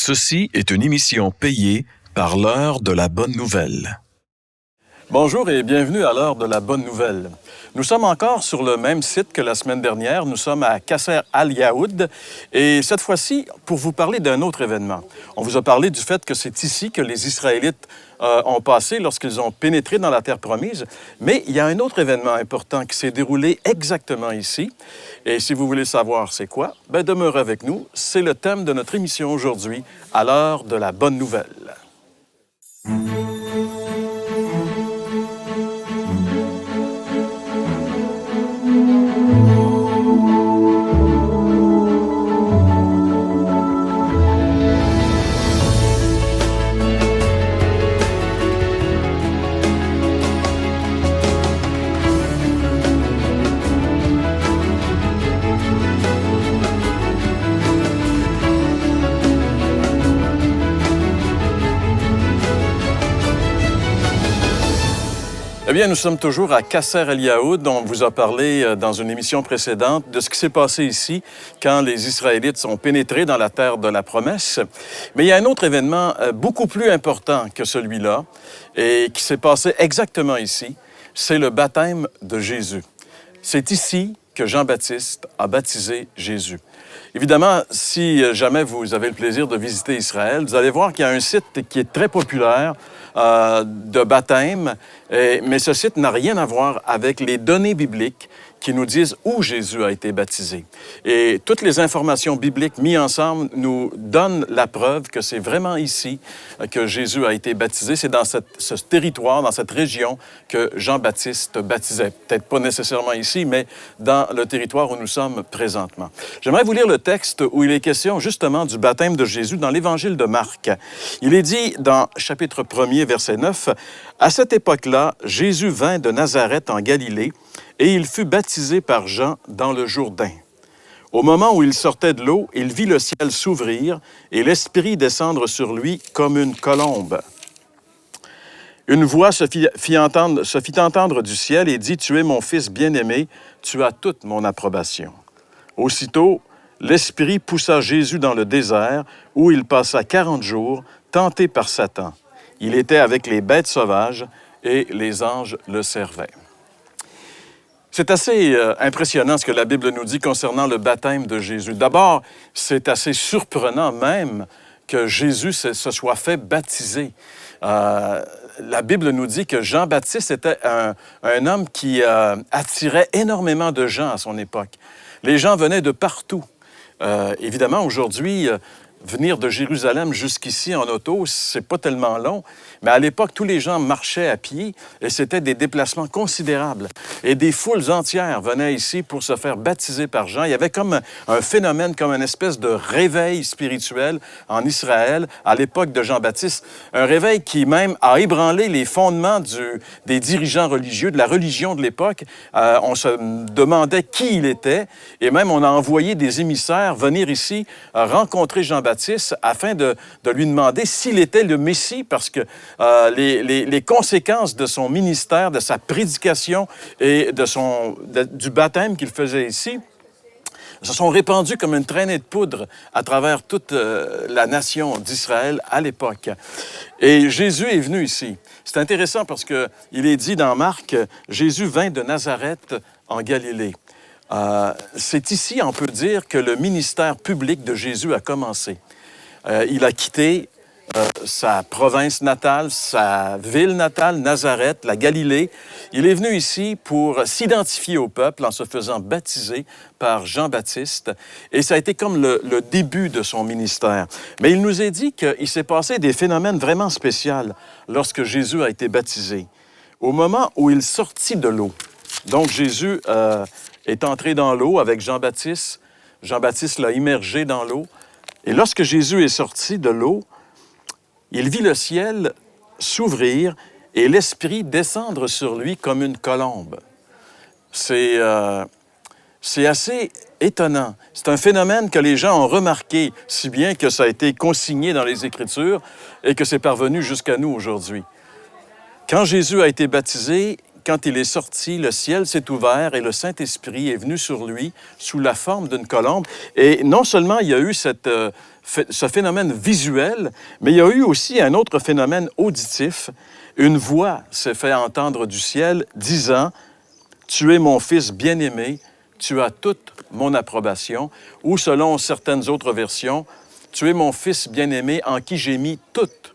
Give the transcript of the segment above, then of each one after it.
Ceci est une émission payée par l'heure de la bonne nouvelle. Bonjour et bienvenue à l'heure de la bonne nouvelle. Nous sommes encore sur le même site que la semaine dernière. Nous sommes à Qasr al-Yaoud et cette fois-ci pour vous parler d'un autre événement. On vous a parlé du fait que c'est ici que les Israélites ont passé lorsqu'ils ont pénétré dans la terre promise. Mais il y a un autre événement important qui s'est déroulé exactement ici. Et si vous voulez savoir c'est quoi, demeurez avec nous. C'est le thème de notre émission aujourd'hui, à l'heure de la bonne nouvelle. Eh bien, nous sommes toujours à Qasr al-Yaoud. On vous a parlé dans une émission précédente de ce qui s'est passé ici quand les Israélites sont pénétrés dans la terre de la promesse. Mais il y a un autre événement beaucoup plus important que celui-là et qui s'est passé exactement ici. C'est le baptême de Jésus. C'est ici que Jean-Baptiste a baptisé Jésus. Évidemment, si jamais vous avez le plaisir de visiter Israël, vous allez voir qu'il y a un site qui est très populaire de baptême, mais ce site n'a rien à voir avec les données bibliques qui nous disent où Jésus a été baptisé. Et toutes les informations bibliques mises ensemble nous donnent la preuve que c'est vraiment ici que Jésus a été baptisé. C'est dans ce territoire, dans cette région que Jean-Baptiste baptisait. Peut-être pas nécessairement ici, mais dans le territoire où nous sommes présentement. J'aimerais vous lire le texte où il est question justement du baptême de Jésus dans l'Évangile de Marc. Il est dit dans chapitre 1er, verset 9, « À cette époque-là, Jésus vint de Nazareth en Galilée, et il fut baptisé par Jean dans le Jourdain. Au moment où il sortait de l'eau, il vit le ciel s'ouvrir et l'Esprit descendre sur lui comme une colombe. Une voix se fit entendre du ciel et dit, « Tu es mon Fils bien-aimé, tu as toute mon approbation. » Aussitôt, l'Esprit poussa Jésus dans le désert, où il passa 40 jours, tenté par Satan. Il était avec les bêtes sauvages et les anges le servaient. C'est assez impressionnant ce que la Bible nous dit concernant le baptême de Jésus. D'abord, c'est assez surprenant même que Jésus se soit fait baptiser. La Bible nous dit que Jean-Baptiste était un homme qui attirait énormément de gens à son époque. Les gens venaient de partout. Évidemment, aujourd'hui, venir de Jérusalem jusqu'ici en auto, c'est pas tellement long, mais à l'époque, tous les gens marchaient à pied et c'était des déplacements considérables. Et des foules entières venaient ici pour se faire baptiser par Jean. Il y avait comme un phénomène, comme une espèce de réveil spirituel en Israël à l'époque de Jean-Baptiste. Un réveil qui même a ébranlé les fondements des dirigeants religieux, de la religion de l'époque. On se demandait qui il était et même on a envoyé des émissaires venir ici rencontrer Jean-Baptiste afin de lui demander s'il était le Messie, parce que les conséquences de son ministère, de sa prédication et du baptême qu'il faisait ici se sont répandues comme une traînée de poudre à travers toute la nation d'Israël à l'époque. Et Jésus est venu ici. C'est intéressant parce qu'il est dit dans Marc, Jésus vint de Nazareth en Galilée. C'est ici, on peut dire, que le ministère public de Jésus a commencé. Il a quitté sa province natale, sa ville natale, Nazareth, la Galilée. Il est venu ici pour s'identifier au peuple en se faisant baptiser par Jean-Baptiste. Et ça a été comme le début de son ministère. Mais il nous est dit qu'il s'est passé des phénomènes vraiment spéciaux lorsque Jésus a été baptisé. Au moment où il sortit de l'eau, donc Jésus est entré dans l'eau avec Jean-Baptiste. Jean-Baptiste l'a immergé dans l'eau. Et lorsque Jésus est sorti de l'eau, il vit le ciel s'ouvrir et l'Esprit descendre sur lui comme une colombe. C'est assez étonnant. C'est un phénomène que les gens ont remarqué, si bien que ça a été consigné dans les Écritures et que c'est parvenu jusqu'à nous aujourd'hui. Quand Jésus a été baptisé, quand il est sorti, le ciel s'est ouvert et le Saint-Esprit est venu sur lui sous la forme d'une colombe. Et non seulement il y a eu ce phénomène visuel, mais il y a eu aussi un autre phénomène auditif. Une voix s'est fait entendre du ciel disant « Tu es mon Fils bien-aimé, tu as toute mon approbation » ou selon certaines autres versions, « Tu es mon Fils bien-aimé en qui j'ai mis toute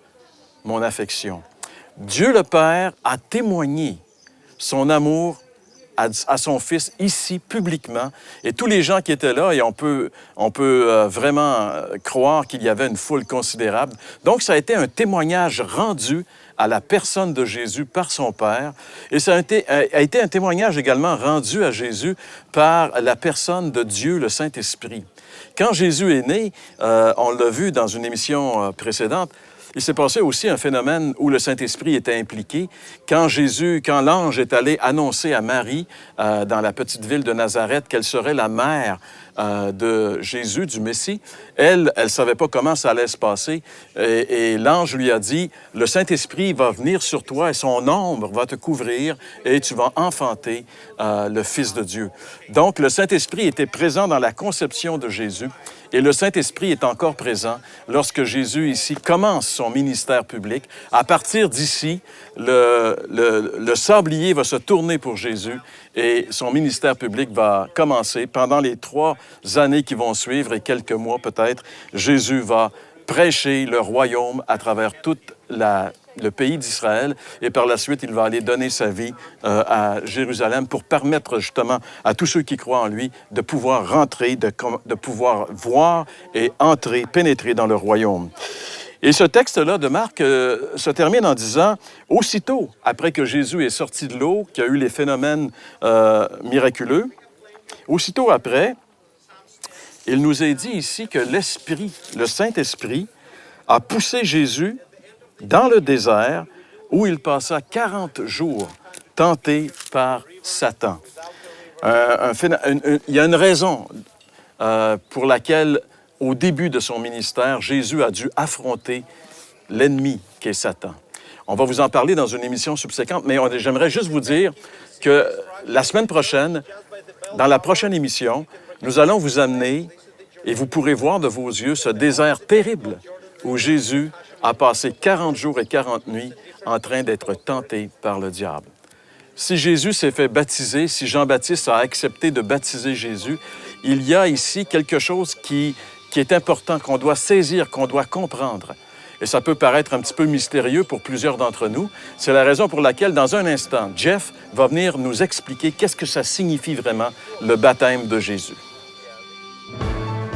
mon affection ». Dieu le Père a témoigné son amour à son Fils ici, publiquement. Et tous les gens qui étaient là, et on peut vraiment croire qu'il y avait une foule considérable. Donc, ça a été un témoignage rendu à la personne de Jésus par son Père. Et ça a été un témoignage également rendu à Jésus par la personne de Dieu, le Saint-Esprit. Quand Jésus est né, on l'a vu dans une émission précédente, il s'est passé aussi un phénomène où le Saint-Esprit était impliqué. Quand l'ange est allé annoncer à Marie, dans la petite ville de Nazareth, qu'elle serait la mère de Jésus, du Messie, elle ne savait pas comment ça allait se passer. Et l'ange lui a dit, « Le Saint-Esprit va venir sur toi et son ombre va te couvrir et tu vas enfanter le Fils de Dieu. » Donc, le Saint-Esprit était présent dans la conception de Jésus. Et le Saint-Esprit est encore présent lorsque Jésus, ici, commence son ministère public. À partir d'ici, le sablier va se tourner pour Jésus et son ministère public va commencer. Pendant les 3 années qui vont suivre et quelques mois peut-être, Jésus va prêcher le royaume à travers tout le pays d'Israël et par la suite, il va aller donner sa vie à Jérusalem pour permettre justement à tous ceux qui croient en lui de pouvoir rentrer, de pouvoir voir et entrer, pénétrer dans le royaume. Et ce texte-là de Marc se termine en disant, aussitôt après que Jésus est sorti de l'eau, qu'il y a eu les phénomènes miraculeux, aussitôt après, il nous est dit ici que l'Esprit, le Saint-Esprit, a poussé Jésus dans le désert où il passa 40 jours tenté par Satan. Il y a une raison pour laquelle, au début de son ministère, Jésus a dû affronter l'ennemi qui est Satan. On va vous en parler dans une émission subséquente, mais j'aimerais juste vous dire que la semaine prochaine, dans la prochaine émission, nous allons vous amener, et vous pourrez voir de vos yeux, ce désert terrible où Jésus a passé 40 jours et 40 nuits en train d'être tenté par le diable. Si Jésus s'est fait baptiser, si Jean-Baptiste a accepté de baptiser Jésus, il y a ici quelque chose qui est important, qu'on doit saisir, qu'on doit comprendre. Et ça peut paraître un petit peu mystérieux pour plusieurs d'entre nous. C'est la raison pour laquelle, dans un instant, Jeff va venir nous expliquer qu'est-ce que ça signifie vraiment, le baptême de Jésus.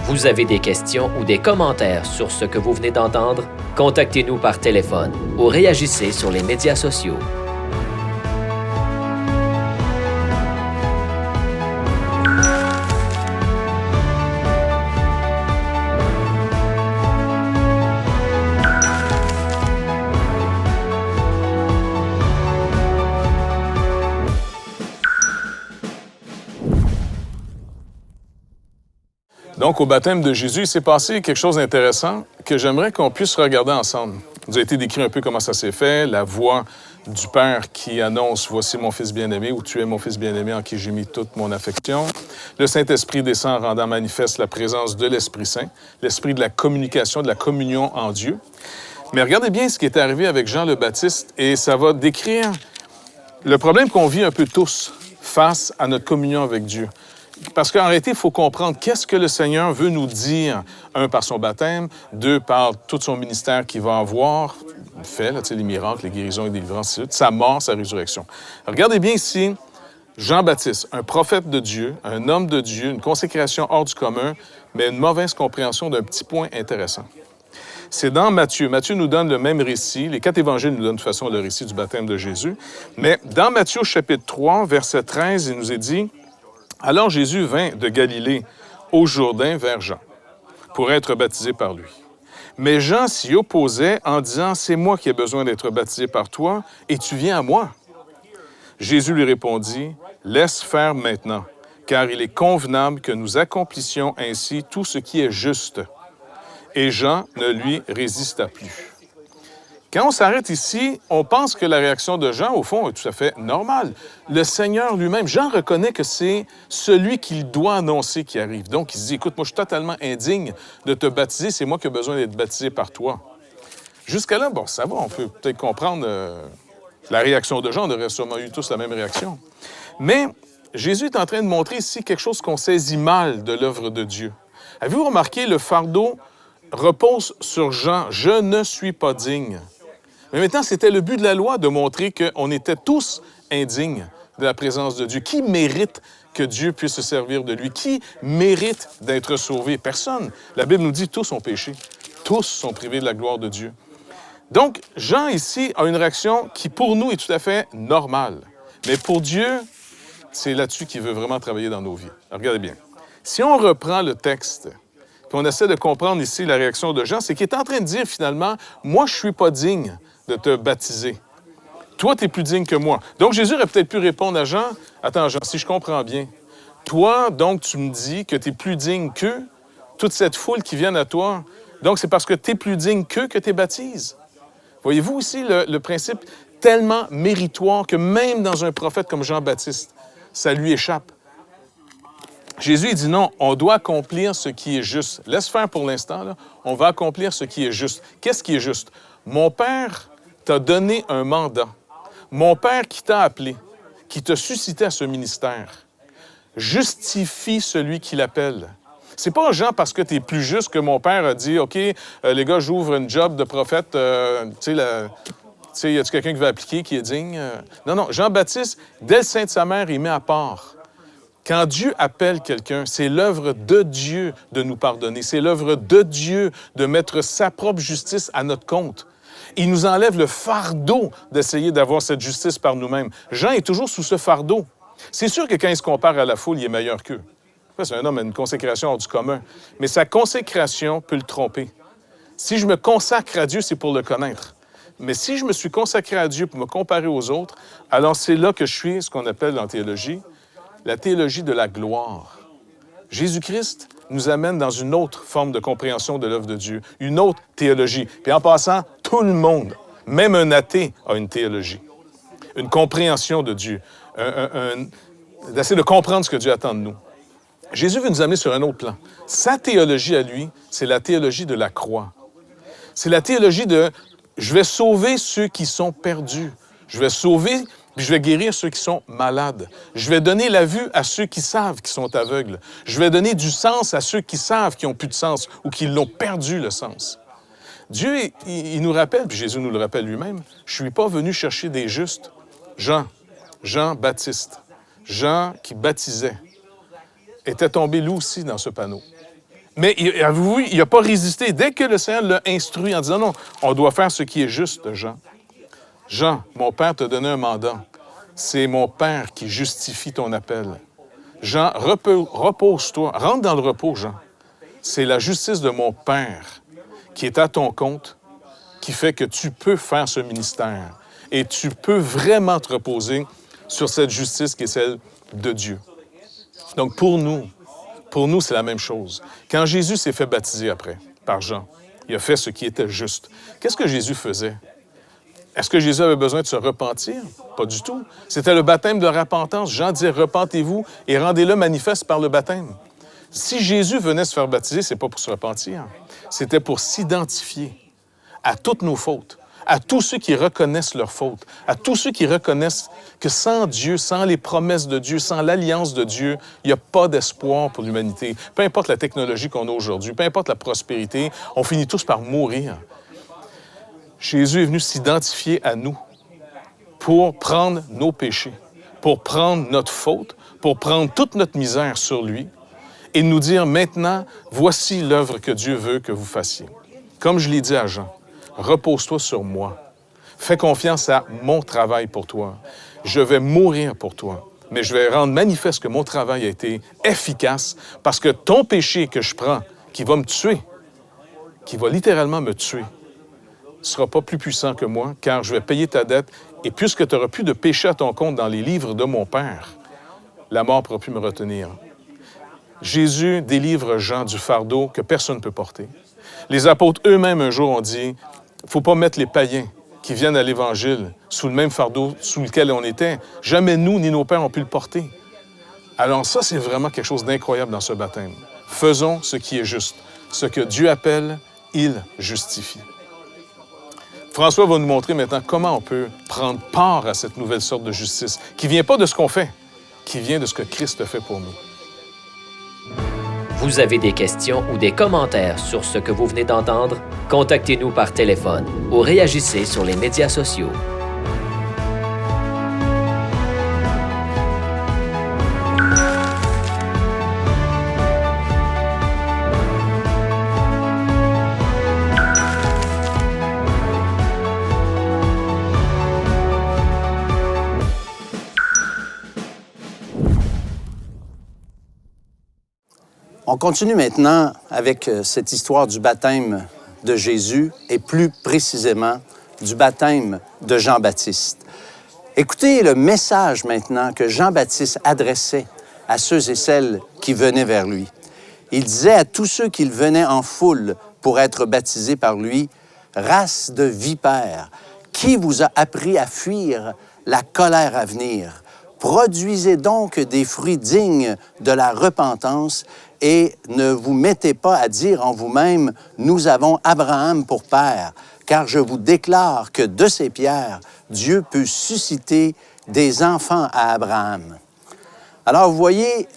Vous avez des questions ou des commentaires sur ce que vous venez d'entendre? Contactez-nous par téléphone ou réagissez sur les médias sociaux. Donc, au baptême de Jésus, il s'est passé quelque chose d'intéressant que j'aimerais qu'on puisse regarder ensemble. Il nous a été décrit un peu comment ça s'est fait, la voix du Père qui annonce « Voici mon Fils bien-aimé » ou « Tu es mon Fils bien-aimé en qui j'ai mis toute mon affection ». Le Saint-Esprit descend rendant manifeste la présence de l'Esprit Saint, l'esprit de la communication, de la communion en Dieu. Mais regardez bien ce qui est arrivé avec Jean le Baptiste et ça va décrire le problème qu'on vit un peu tous face à notre communion avec Dieu. Parce qu'en réalité, il faut comprendre qu'est-ce que le Seigneur veut nous dire, un, par son baptême, deux, par tout son ministère qu'il va avoir, fait, là, les miracles, les guérisons et délivrances, sa mort, sa résurrection. Regardez bien ici, Jean-Baptiste, un prophète de Dieu, un homme de Dieu, une consécration hors du commun, mais une mauvaise compréhension d'un petit point intéressant. C'est dans Matthieu. Matthieu nous donne le même récit. Les 4 évangiles nous donnent de toute façon le récit du baptême de Jésus. Mais dans Matthieu, chapitre 3, verset 13, il nous est dit... Alors Jésus vint de Galilée au Jourdain vers Jean pour être baptisé par lui. Mais Jean s'y opposait en disant « C'est moi qui ai besoin d'être baptisé par toi et tu viens à moi. » Jésus lui répondit « Laisse faire maintenant, car il est convenable que nous accomplissions ainsi tout ce qui est juste. » Et Jean ne lui résista plus. Quand on s'arrête ici, on pense que la réaction de Jean, au fond, est tout à fait normale. Le Seigneur lui-même, Jean reconnaît que c'est celui qu'il doit annoncer qui arrive. Donc, il se dit, écoute, moi, je suis totalement indigne de te baptiser, c'est moi qui ai besoin d'être baptisé par toi. Jusqu'à là, bon, ça va, on peut peut-être comprendre la réaction de Jean, on aurait sûrement eu tous la même réaction. Mais Jésus est en train de montrer ici quelque chose qu'on saisit mal de l'œuvre de Dieu. Avez-vous remarqué, le fardeau repose sur Jean, « Je ne suis pas digne ». Mais maintenant, c'était le but de la loi de montrer qu'on était tous indignes de la présence de Dieu. Qui mérite que Dieu puisse se servir de lui? Qui mérite d'être sauvé? Personne. La Bible nous dit tous ont péché. Tous sont privés de la gloire de Dieu. Donc, Jean, ici, a une réaction qui, pour nous, est tout à fait normale. Mais pour Dieu, c'est là-dessus qu'il veut vraiment travailler dans nos vies. Alors, regardez bien. Si on reprend le texte, puis on essaie de comprendre ici la réaction de Jean, c'est qu'il est en train de dire, finalement, « Moi, je ne suis pas digne de te baptiser. Toi, tu es plus digne que moi. » Donc, Jésus aurait peut-être pu répondre à Jean, « Attends, Jean, si je comprends bien, toi, donc, tu me dis que tu es plus digne qu'eux, toute cette foule qui vient à toi, donc c'est parce que tu es plus digne qu'eux que tu es baptise. » Voyez-vous ici le principe tellement méritoire que même dans un prophète comme Jean-Baptiste, ça lui échappe. Jésus il dit non, on doit accomplir ce qui est juste. Laisse faire pour l'instant, là. On va accomplir ce qui est juste. Qu'est-ce qui est juste? Mon Père t'a donné un mandat. Mon Père qui t'a appelé, qui t'a suscité à ce ministère, justifie celui qui l'appelle. C'est pas, Jean, parce que tu es plus juste que mon Père a dit, OK, les gars, j'ouvre une job de prophète, tu sais, y a-t-il quelqu'un qui veut appliquer, qui est digne? Non, Jean-Baptiste, dès le sein de sa mère, il met à part. Quand Dieu appelle quelqu'un, c'est l'œuvre de Dieu de nous pardonner. C'est l'œuvre de Dieu de mettre sa propre justice à notre compte. Il nous enlève le fardeau d'essayer d'avoir cette justice par nous-mêmes. Jean est toujours sous ce fardeau. C'est sûr que quand il se compare à la foule, il est meilleur qu'eux. C'est un homme à une consécration hors du commun. Mais sa consécration peut le tromper. Si je me consacre à Dieu, c'est pour le connaître. Mais si je me suis consacré à Dieu pour me comparer aux autres, alors c'est là que je suis ce qu'on appelle en théologie la théologie de la gloire. Jésus-Christ nous amène dans une autre forme de compréhension de l'œuvre de Dieu, une autre théologie. Puis en passant, tout le monde, même un athée, a une théologie, une compréhension de Dieu, d'essayer de comprendre ce que Dieu attend de nous. Jésus veut nous amener sur un autre plan. Sa théologie à lui, c'est la théologie de la croix. C'est la théologie de « je vais sauver ceux qui sont perdus. Je vais sauver, puis je vais guérir ceux qui sont malades. Je vais donner la vue à ceux qui savent qu'ils sont aveugles. Je vais donner du sens à ceux qui savent qu'ils n'ont plus de sens ou qui l'ont perdu, le sens. » Dieu, il nous rappelle, puis Jésus nous le rappelle lui-même, « Je ne suis pas venu chercher des justes. » Jean-Baptiste, Jean qui baptisait, était tombé lui aussi dans ce panneau. Mais avez-vous vu, il n'a pas résisté. Dès que le Seigneur l'a instruit en disant « Non, on doit faire ce qui est juste, Jean. » Jean, mon Père t'a donné un mandat. C'est mon Père qui justifie ton appel. Jean, repose-toi. Rentre dans le repos, Jean. C'est la justice de mon Père qui est à ton compte, qui fait que tu peux faire ce ministère. Et tu peux vraiment te reposer sur cette justice qui est celle de Dieu. Donc, pour nous, c'est la même chose. Quand Jésus s'est fait baptiser après, par Jean, il a fait ce qui était juste. Qu'est-ce que Jésus faisait? Est-ce que Jésus avait besoin de se repentir? Pas du tout. C'était le baptême de repentance. Jean dit « Repentez-vous et rendez-le manifeste par le baptême ». Si Jésus venait se faire baptiser, c'est pas pour se repentir. C'était pour s'identifier à toutes nos fautes, à tous ceux qui reconnaissent leurs fautes, à tous ceux qui reconnaissent que sans Dieu, sans les promesses de Dieu, sans l'alliance de Dieu, il n'y a pas d'espoir pour l'humanité. Peu importe la technologie qu'on a aujourd'hui, peu importe la prospérité, on finit tous par mourir. Jésus est venu s'identifier à nous pour prendre nos péchés, pour prendre notre faute, pour prendre toute notre misère sur lui et nous dire maintenant, voici l'œuvre que Dieu veut que vous fassiez. Comme je l'ai dit à Jean, repose-toi sur moi. Fais confiance à mon travail pour toi. Je vais mourir pour toi, mais je vais rendre manifeste que mon travail a été efficace parce que ton péché que je prends, qui va me tuer, qui va littéralement me tuer, ne sera pas plus puissant que moi, car je vais payer ta dette. Et puisque tu n'auras plus de péché à ton compte dans les livres de mon Père, la mort ne pourra plus me retenir. Jésus délivre Jean du fardeau que personne ne peut porter. Les apôtres eux-mêmes, un jour, ont dit « Il ne faut pas mettre les païens qui viennent à l'Évangile sous le même fardeau sous lequel on était. Jamais nous ni nos pères ont pu le porter. Alors ça, c'est vraiment quelque chose d'incroyable dans ce baptême. Faisons ce qui est juste. Ce que Dieu appelle, il justifie. François va nous montrer maintenant comment on peut prendre part à cette nouvelle sorte de justice, qui ne vient pas de ce qu'on fait, qui vient de ce que Christ fait pour nous. Vous avez des questions ou des commentaires sur ce que vous venez d'entendre? Contactez-nous par téléphone ou réagissez sur les médias sociaux. On continue maintenant avec cette histoire du baptême de Jésus et plus précisément du baptême de Jean-Baptiste. Écoutez le message maintenant que Jean-Baptiste adressait à ceux et celles qui venaient vers lui. Il disait à tous ceux qui venaient en foule pour être baptisés par lui, « Race de vipères, qui vous a appris à fuir la colère à venir? Produisez donc des fruits dignes de la repentance et ne vous mettez pas à dire en vous-même, « Nous avons Abraham pour père », car je vous déclare que de ces pierres, Dieu peut susciter des enfants à Abraham. » Alors, vous voyez,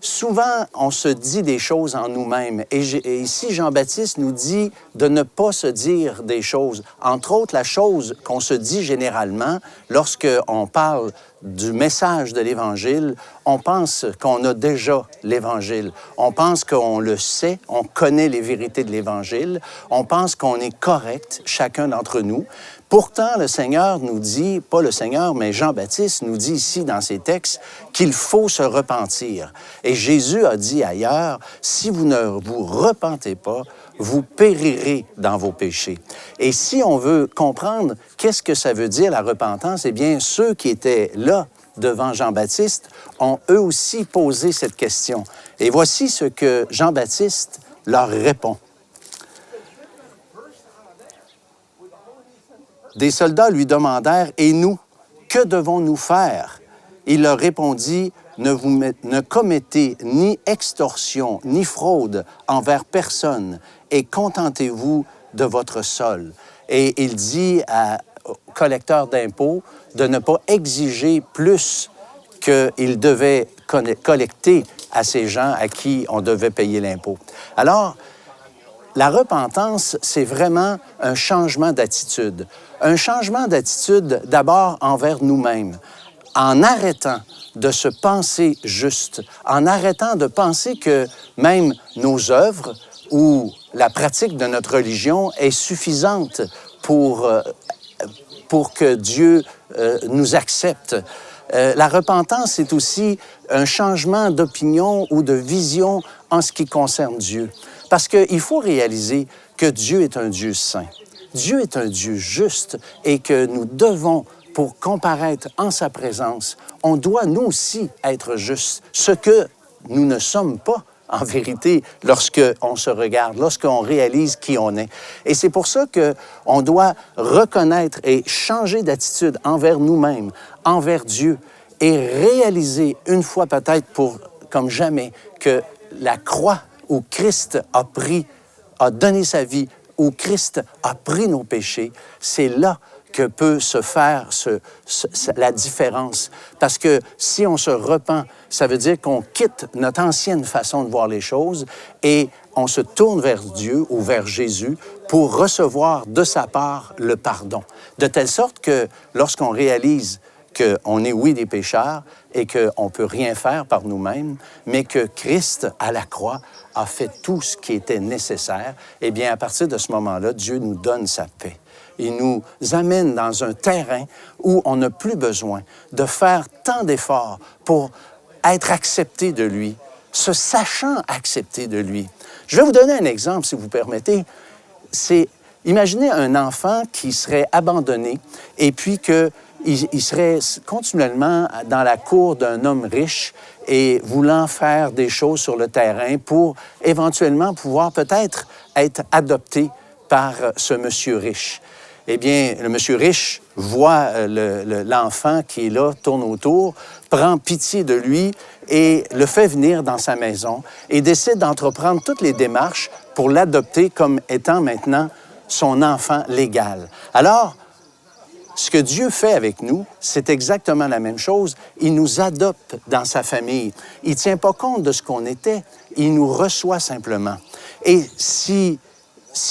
souvent, on se dit des choses en nous-mêmes. Et ici, Jean-Baptiste nous dit de ne pas se dire des choses. Entre autres, la chose qu'on se dit généralement lorsqu'on parle du message de l'Évangile, on pense qu'on a déjà l'Évangile. On pense qu'on le sait, on connaît les vérités de l'Évangile. On pense qu'on est correct, chacun d'entre nous. Pourtant, le Seigneur nous dit, pas le Seigneur, mais Jean-Baptiste nous dit ici dans ses textes qu'il faut se repentir. Et Jésus a dit ailleurs, si vous ne vous repentez pas, vous périrez dans vos péchés. Et si on veut comprendre qu'est-ce que ça veut dire la repentance, eh bien, ceux qui étaient là devant Jean-Baptiste ont eux aussi posé cette question. Et voici ce que Jean-Baptiste leur répond. Des soldats lui demandèrent, « Et nous, que devons-nous faire? » Il leur répondit, « Ne commettez ni extorsion, ni fraude envers personne, et contentez-vous de votre sol. » Et il dit au collecteur d'impôts de ne pas exiger plus qu'il devait collecter à ces gens à qui on devait payer l'impôt. Alors, la repentance, c'est vraiment un changement d'attitude. Un changement d'attitude d'abord envers nous-mêmes, en arrêtant de se penser juste, en arrêtant de penser que même nos œuvres ou la pratique de notre religion est suffisante pour que Dieu nous accepte. La repentance, c'est aussi un changement d'opinion ou de vision en ce qui concerne Dieu. Parce qu'il faut réaliser que Dieu est un Dieu saint. Dieu est un Dieu juste et que nous devons, pour comparaître en sa présence, on doit nous aussi être justes, ce que nous ne sommes pas en vérité lorsqu'on se regarde, lorsqu'on réalise qui on est. Et c'est pour ça qu'on doit reconnaître et changer d'attitude envers nous-mêmes, envers Dieu, et réaliser une fois peut-être comme jamais que la croix où Christ a donné sa vie, où Christ a pris nos péchés, c'est là que peut se faire la différence. Parce que si on se repent, ça veut dire qu'on quitte notre ancienne façon de voir les choses et on se tourne vers Dieu ou vers Jésus pour recevoir de sa part le pardon. De telle sorte que lorsqu'on réalise qu'on est, oui, des pécheurs et qu'on ne peut rien faire par nous-mêmes, mais que Christ, à la croix, a fait tout ce qui était nécessaire, eh bien, à partir de ce moment-là, Dieu nous donne sa paix. Il nous amène dans un terrain où on n'a plus besoin de faire tant d'efforts pour être accepté de lui, se sachant accepté de lui. Je vais vous donner un exemple, si vous permettez. Imaginez un enfant qui serait abandonné et puis qu'il serait continuellement dans la cour d'un homme riche et voulant faire des choses sur le terrain pour éventuellement pouvoir peut-être être adopté par ce monsieur riche. eh bien, le monsieur riche voit l'enfant qui est là, tourne autour, prend pitié de lui et le fait venir dans sa maison et décide d'entreprendre toutes les démarches pour l'adopter comme étant maintenant son enfant légal. Alors, ce que Dieu fait avec nous, c'est exactement la même chose. Il nous adopte dans sa famille. Il ne tient pas compte de ce qu'on était. Il nous reçoit simplement. Et si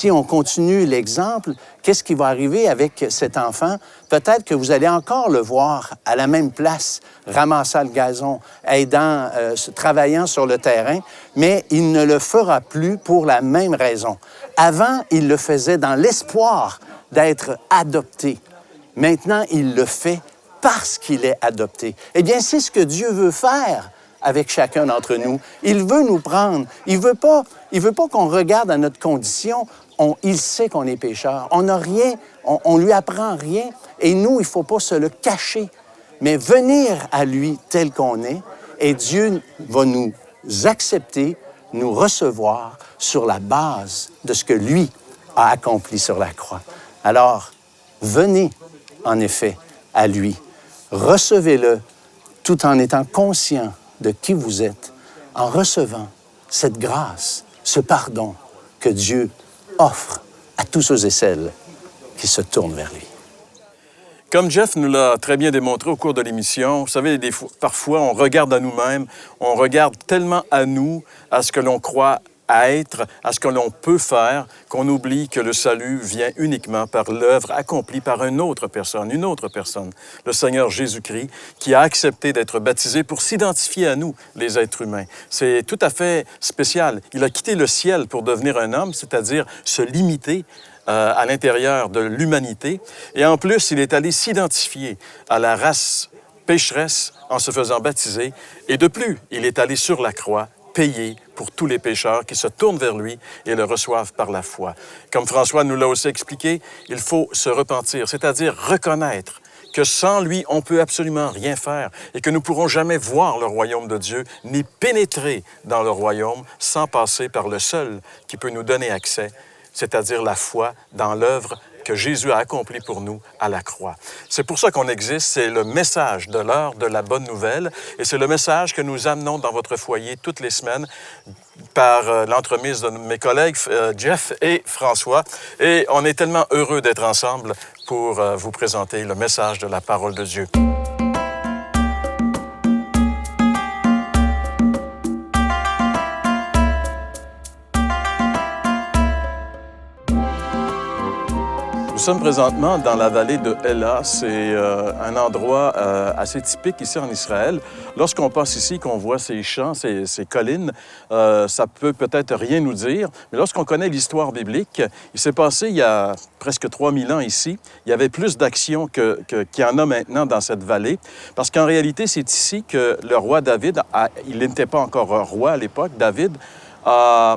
on continue l'exemple, qu'est-ce qui va arriver avec cet enfant? Peut-être que vous allez encore le voir à la même place, ramassant le gazon, aidant, travaillant sur le terrain, mais il ne le fera plus pour la même raison. Avant, il le faisait dans l'espoir d'être adopté. Maintenant, il le fait parce qu'il est adopté. Eh bien, c'est ce que Dieu veut faire avec chacun d'entre nous. Il veut nous prendre. Il veut pas qu'on regarde à notre condition. Il sait qu'on est pécheur. On n'a rien, on lui apprend rien. Et nous, il ne faut pas se le cacher, mais venir à lui tel qu'on est. Et Dieu va nous accepter, nous recevoir sur la base de ce que lui a accompli sur la croix. Alors, venez, en effet, à lui. Recevez-le tout en étant conscient de qui vous êtes, en recevant cette grâce, ce pardon que Dieu offre à tous ceux et celles qui se tournent vers lui. Comme Jeff nous l'a très bien démontré au cours de l'émission, vous savez, parfois, on regarde à nous-mêmes, on regarde tellement à nous, à ce que l'on croit être, à ce que l'on peut faire, qu'on oublie que le salut vient uniquement par l'œuvre accomplie par une autre personne, le Seigneur Jésus-Christ, qui a accepté d'être baptisé pour s'identifier à nous, les êtres humains. C'est tout à fait spécial. Il a quitté le ciel pour devenir un homme, c'est-à-dire se limiter à l'intérieur de l'humanité. Et en plus, il est allé s'identifier à la race pécheresse en se faisant baptiser. Et de plus, il est allé sur la croix payer pour tous les pécheurs qui se tournent vers lui et le reçoivent par la foi. Comme François nous l'a aussi expliqué, il faut se repentir, c'est-à-dire reconnaître que sans lui, on ne peut absolument rien faire et que nous ne pourrons jamais voir le royaume de Dieu ni pénétrer dans le royaume sans passer par le seul qui peut nous donner accès, c'est-à-dire la foi dans l'œuvre que Jésus a accompli pour nous à la croix. C'est pour ça qu'on existe, c'est le message de l'heure de la bonne nouvelle et c'est le message que nous amenons dans votre foyer toutes les semaines par l'entremise de mes collègues Jeff et François. Et on est tellement heureux d'être ensemble pour vous présenter le message de la parole de Dieu. Nous sommes présentement dans la vallée de Ela. C'est un endroit assez typique ici en Israël. Lorsqu'on passe ici, qu'on voit ces champs, ces collines, ça peut peut-être rien nous dire. Mais lorsqu'on connaît l'histoire biblique, il s'est passé il y a presque 3000 ans ici. Il y avait plus d'actions qu'il y en a maintenant dans cette vallée. Parce qu'en réalité, c'est ici que le roi David, il n'était pas encore roi à l'époque, David a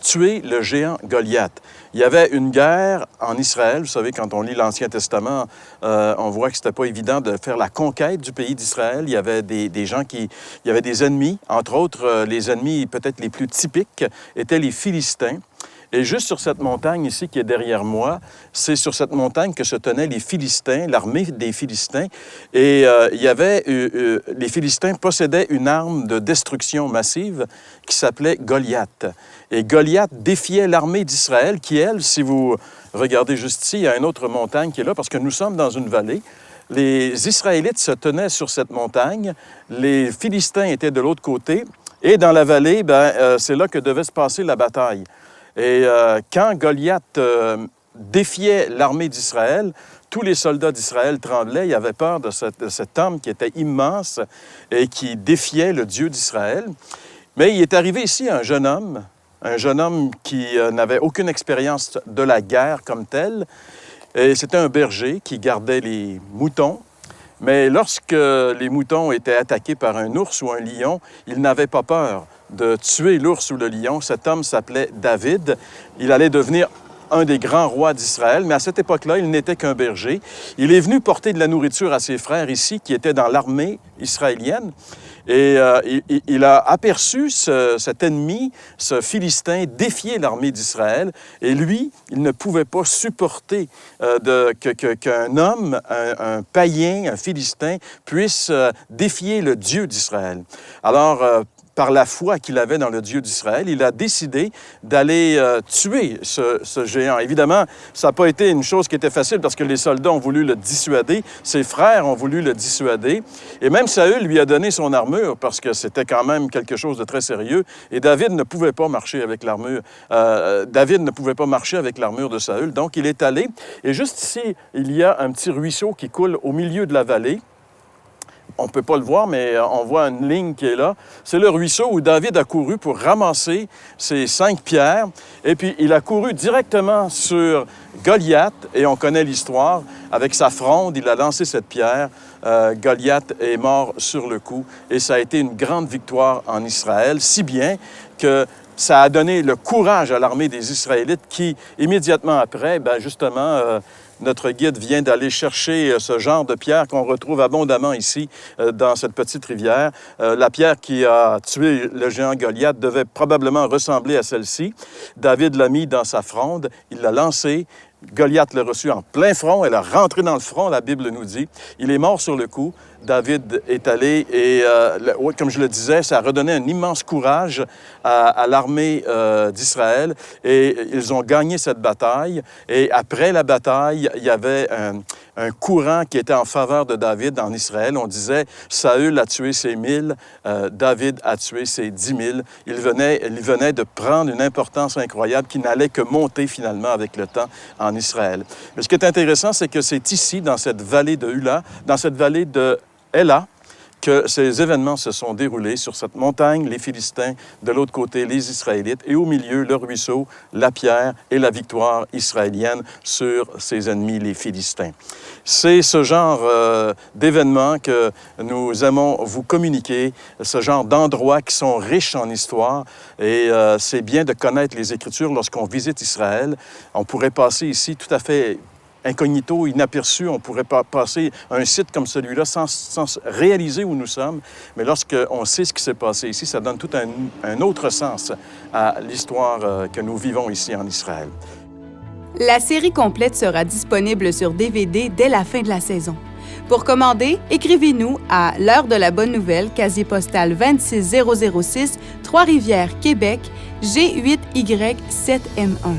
tué le géant Goliath. Il y avait une guerre en Israël. Vous savez, quand on lit l'Ancien Testament, on voit que c'était pas évident de faire la conquête du pays d'Israël. Il y avait des gens il y avait des ennemis. Entre autres, les ennemis peut-être les plus typiques étaient les Philistins. Et juste sur cette montagne ici qui est derrière moi, c'est sur cette montagne que se tenaient les Philistins, l'armée des Philistins. Et les Philistins possédaient une arme de destruction massive qui s'appelait Goliath. Et Goliath défiait l'armée d'Israël qui, elle, si vous regardez juste ici, il y a une autre montagne qui est là parce que nous sommes dans une vallée. Les Israélites se tenaient sur cette montagne, les Philistins étaient de l'autre côté. Et dans la vallée, c'est là que devait se passer la bataille. Et quand Goliath défiait l'armée d'Israël, tous les soldats d'Israël tremblaient. Ils avaient peur de cet homme qui était immense et qui défiait le Dieu d'Israël. Mais il est arrivé ici un jeune homme qui n'avait aucune expérience de la guerre comme telle. Et c'était un berger qui gardait les moutons. Mais lorsque les moutons étaient attaqués par un ours ou un lion, il n'avait pas peur de tuer l'ours ou le lion. Cet homme s'appelait David. Il allait devenir un des grands rois d'Israël, mais à cette époque-là, il n'était qu'un berger. Il est venu porter de la nourriture à ses frères ici, qui étaient dans l'armée israélienne. Et il a aperçu cet ennemi, ce Philistin, défier l'armée d'Israël. Et lui, il ne pouvait pas supporter qu'un homme, un païen, un Philistin, puisse défier le Dieu d'Israël. Alors, par la foi qu'il avait dans le Dieu d'Israël, il a décidé d'aller tuer ce géant. Évidemment, ça n'a pas été une chose qui était facile parce que les soldats ont voulu le dissuader, ses frères ont voulu le dissuader, et même Saül lui a donné son armure parce que c'était quand même quelque chose de très sérieux, et David ne pouvait pas marcher avec l'armure. David ne pouvait pas marcher avec l'armure de Saül, donc il est allé, et juste ici, il y a un petit ruisseau qui coule au milieu de la vallée. On ne peut pas le voir, mais on voit une ligne qui est là. C'est le ruisseau où David a couru pour ramasser ces 5 pierres. Et puis, il a couru directement sur Goliath, et on connaît l'histoire. Avec sa fronde, il a lancé cette pierre. Goliath est mort sur le coup. Et ça a été une grande victoire en Israël, si bien que ça a donné le courage à l'armée des Israélites qui, immédiatement après, notre guide vient d'aller chercher ce genre de pierre qu'on retrouve abondamment ici dans cette petite rivière. La pierre qui a tué le géant Goliath devait probablement ressembler à celle-ci. David l'a mis dans sa fronde, il l'a lancée. Goliath l'a reçu en plein front, elle a rentré dans le front, la Bible nous dit. Il est mort sur le coup. David est allé et, comme je le disais, ça a redonné un immense courage à l'armée d'Israël et ils ont gagné cette bataille. Et après la bataille, il y avait un courant qui était en faveur de David en Israël. On disait, Saül a tué ses 1000, David a tué ses 10 000. Il venait de prendre une importance incroyable qui n'allait que monter finalement avec le temps en Israël. Mais ce qui est intéressant, c'est que c'est ici, dans cette vallée de Hula, dans cette vallée de Éla, que ces événements se sont déroulés sur cette montagne, les Philistins, de l'autre côté, les Israélites, et au milieu, le ruisseau, la pierre et la victoire israélienne sur ses ennemis, les Philistins. C'est ce genre d'événements que nous aimons vous communiquer, ce genre d'endroits qui sont riches en histoire, et c'est bien de connaître les Écritures lorsqu'on visite Israël. On pourrait passer ici tout à fait incognito, inaperçu, on pourrait passer un site comme celui-là sans réaliser où nous sommes. Mais lorsqu'on sait ce qui s'est passé ici, ça donne tout un autre sens à l'histoire que nous vivons ici en Israël. La série complète sera disponible sur DVD dès la fin de la saison. Pour commander, écrivez-nous à L'heure de la bonne nouvelle, casier postal 26006, Trois-Rivières, Québec, G8Y7M1.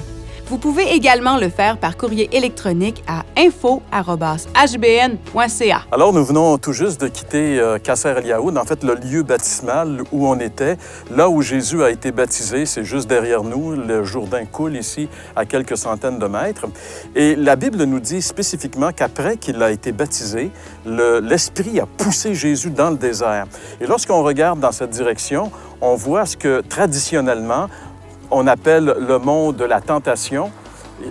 Vous pouvez également le faire par courrier électronique à info@hbn.ca. Alors, nous venons tout juste de quitter Kasser Eliaoud, en fait, le lieu baptismal où on était. Là où Jésus a été baptisé, c'est juste derrière nous. Le Jourdain coule ici à quelques centaines de mètres. Et la Bible nous dit spécifiquement qu'après qu'il a été baptisé, l'Esprit a poussé Jésus dans le désert. Et lorsqu'on regarde dans cette direction, on voit ce que, traditionnellement, on appelle le mont de la tentation.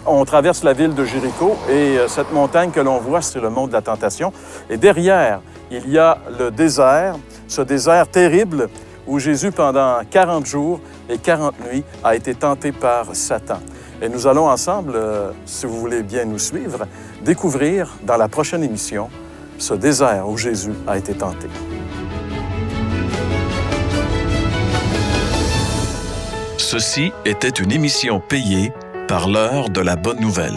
On traverse la ville de Jéricho et cette montagne que l'on voit, c'est le mont de la tentation. Et derrière, il y a le désert, ce désert terrible où Jésus, pendant 40 jours et 40 nuits, a été tenté par Satan. Et nous allons ensemble, si vous voulez bien nous suivre, découvrir dans la prochaine émission ce désert où Jésus a été tenté. Ceci était une émission payée par l'heure de la bonne nouvelle.